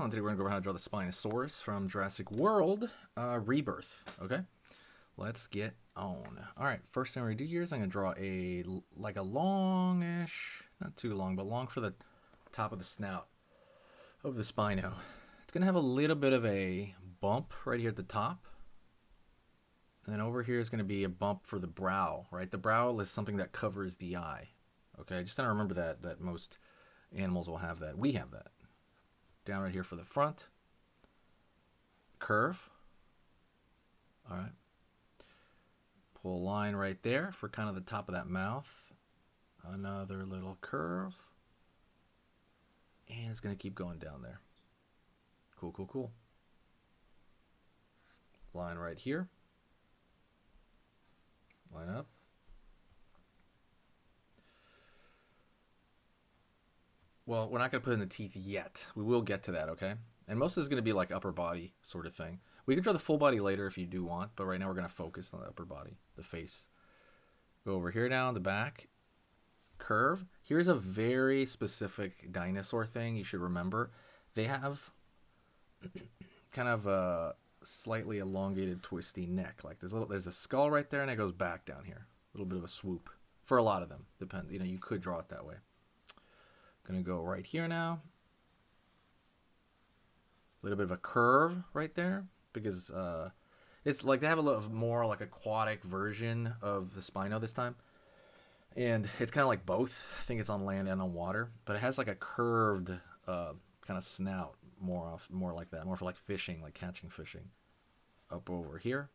channel, and today we're going to go over how to draw the Spinosaurus from Jurassic World Rebirth. Okay, let's get on. All right, first thing we're going to do here is I'm going to draw a longish, not too long, but long for the top of the snout of the Spino. It's going to have a little bit of a bump right here at the top. And then over here is going to be a bump for the brow, right? The brow is something that covers the eye. Okay, just gotta remember that most animals will have that. We have that. Down right here for the front. Curve. All right. Pull a line right there for kind of the top of that mouth. Another little curve. And it's going to keep going down there. Cool, cool, cool. Line right here. Line up. Well, we're not going to put in the teeth yet. We will get to that, okay? And most of this is going to be like upper body sort of thing. We can draw the full body later if you do want, but right now we're going to focus on the upper body, the face. Go over here now, the back. Curve. Here's a very specific dinosaur thing you should remember. They have kind of a slightly elongated, twisty neck. Like there's a skull right there, and it goes back down here. A little bit of a swoop. For a lot of them. Depends. You know, you could draw it that way. Gonna go right here now. A little bit of a curve right there because it's like they have a little more like aquatic version of the Spino this time, and it's kind of like both. I think it's on land and on water, but it has like a curved kind of snout, more like that, more for like fishing, like catching fishing. Up over here,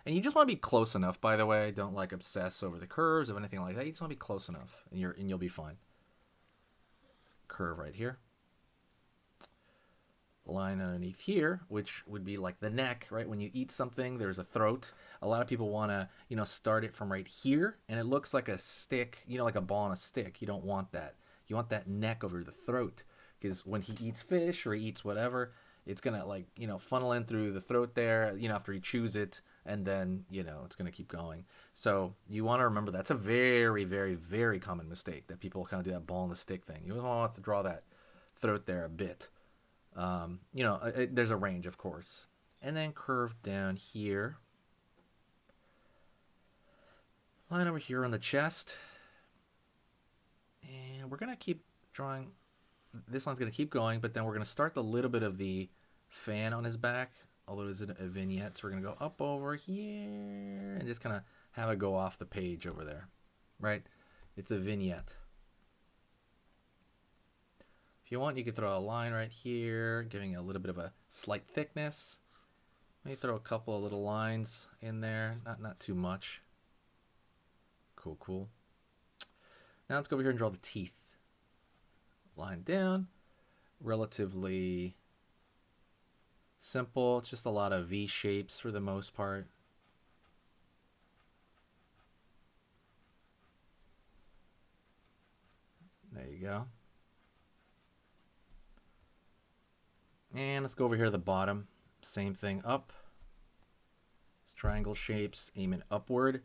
and you just want to be close enough. By the way, don't like obsess over the curves or anything like that. You just want to be close enough, and you'll be fine. Curve right here. Line underneath here, which would be like the neck, right? When you eat something, there's a throat. A lot of people want to, start it from right here, and it looks like a stick, like a ball on a stick. You don't want that. You want that neck over the throat, because when he eats fish or he eats whatever, it's gonna funnel in through the throat there, after he chews it, and then it's gonna keep going. So you want to remember that's a very, very, very common mistake that people kind of do, that ball on the stick thing. You want to draw that throat there a bit. There's a range, of course. And then curve down here. Line over here on the chest. And we're going to keep drawing. This line's going to keep going, but then we're going to start the little bit of the fan on his back, although it's a vignette. So we're going to go up over here and just kind of have it go off the page over there, right? It's a vignette. If you want, you can throw a line right here, giving it a little bit of a slight thickness. Maybe throw a couple of little lines in there, not too much. Cool, cool. Now let's go over here and draw the teeth. Line down, relatively simple. It's just a lot of V shapes for the most part. There you go. And let's go over here to the bottom. Same thing, up. It's triangle shapes, aiming upward.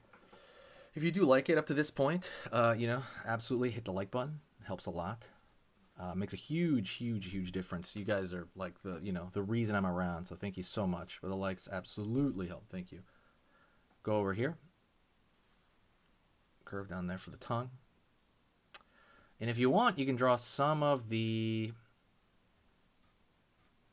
If you do like it up to this point, absolutely hit the like button. It helps a lot. Makes a huge, huge, huge difference. You guys are like the reason I'm around. So thank you so much for the likes. Absolutely help. Thank you. Go over here. Curve down there for the tongue. And if you want, you can draw some of the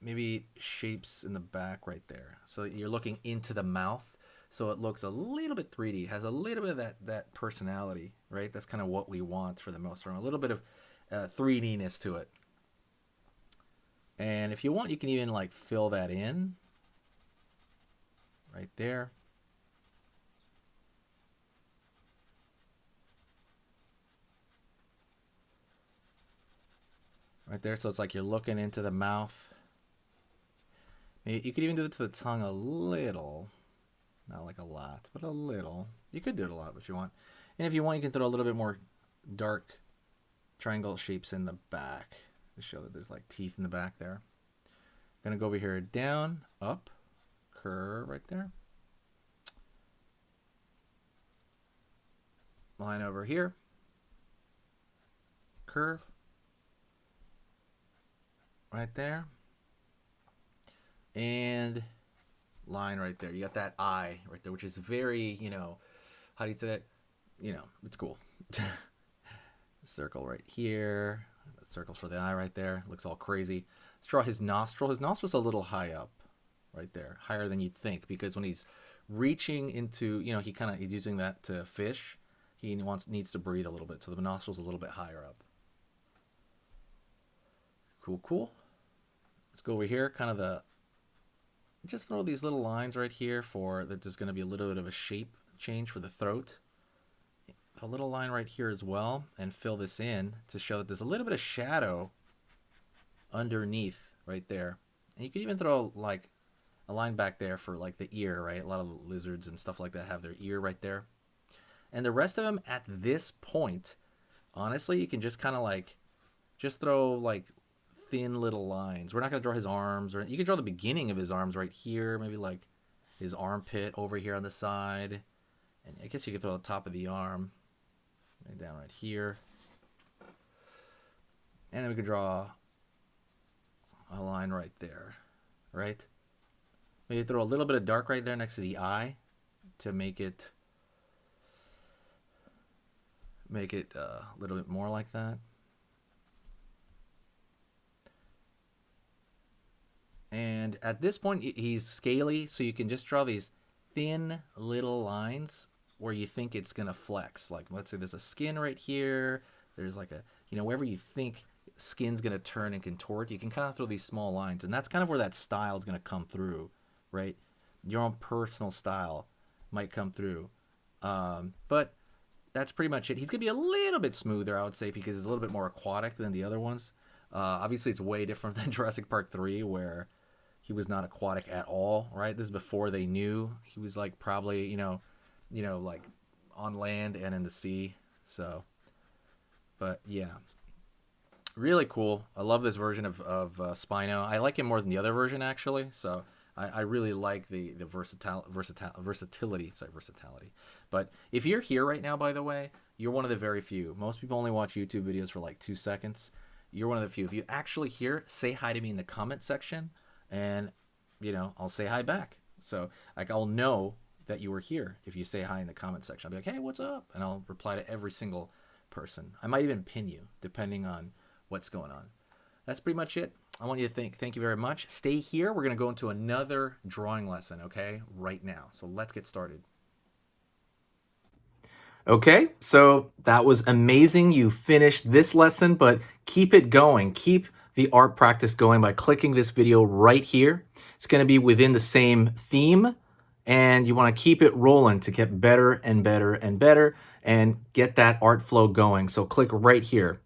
maybe shapes in the back right there. So you're looking into the mouth, so it looks a little bit 3D. It has a little bit of that personality, right? That's kind of what we want for the most part. A little bit of 3D-ness to it. And if you want, you can even like fill that in right there. Right there, so it's like you're looking into the mouth. You could even do it to the tongue a little. Not like a lot, but a little. You could do it a lot if you want. And if you want, you can throw a little bit more dark triangle shapes in the back to show that there's like teeth in the back there. I'm going to go over here, down, up, curve right there. Line over here. Curve. Right there. and line right there. You got that eye right there, which is very, you know, how do you say that? You know, it's cool. Circle right here. Circles for the eye right there. Looks all crazy. Let's draw his nostril. His nostril's a little high up right there, higher than you'd think, because when he's reaching into, you know, he's using that to fish. He needs to breathe a little bit, so the nostril's a little bit higher up. Cool, cool. Let's go over here, just throw these little lines right here for that. There's going to be a little bit of a shape change for the throat. A little line right here as well, and fill this in to show that there's a little bit of shadow underneath right there. And you could even throw like a line back there for like the ear, right? A lot of lizards and stuff like that have their ear right there. And the rest of them at this point, honestly, you can just kind of like, just throw like thin little lines. We're not going to draw his arms, or you can draw the beginning of his arms right here, maybe like his armpit over here on the side. And I guess you could throw the top of the arm right down right here. And then we could draw a line right there, right? Maybe throw a little bit of dark right there next to the eye to make it a little bit more like that. And at this point, he's scaly, so you can just draw these thin little lines where you think it's going to flex. Like, let's say there's a skin right here. There's like a, you know, wherever you think skin's going to turn and contort, you can kind of throw these small lines. And that's kind of where that style is going to come through, right? Your own personal style might come through. But that's pretty much it. He's going to be a little bit smoother, I would say, because he's a little bit more aquatic than the other ones. Obviously, it's way different than Jurassic Park 3, where he was not aquatic at all, right? This is before they knew. He was like probably, you know, like on land and in the sea. So, but yeah, really cool. I love this version of Spino. I like him more than the other version, actually. So I really like the versatility. Sorry, versatility. But if you're here right now, by the way, you're one of the very few. Most people only watch YouTube videos for like 2 seconds. You're one of the few. If you actually here, say hi to me in the comment section, and you know, I'll say hi back. So like, I'll know that you were here if you say hi in the comment section. I'll be like, hey, what's up? And I'll reply to every single person. I might even pin you depending on what's going on. That's pretty much it. I want you to thank you very much. Stay here. We're going to go into another drawing lesson, okay, right now. So let's get started. Okay, so that was amazing. You finished this lesson, but keep it going. Keep the art practice going by clicking this video right here. It's going to be within the same theme, and you want to keep it rolling to get better and better and better and get that art flow going. So click right here.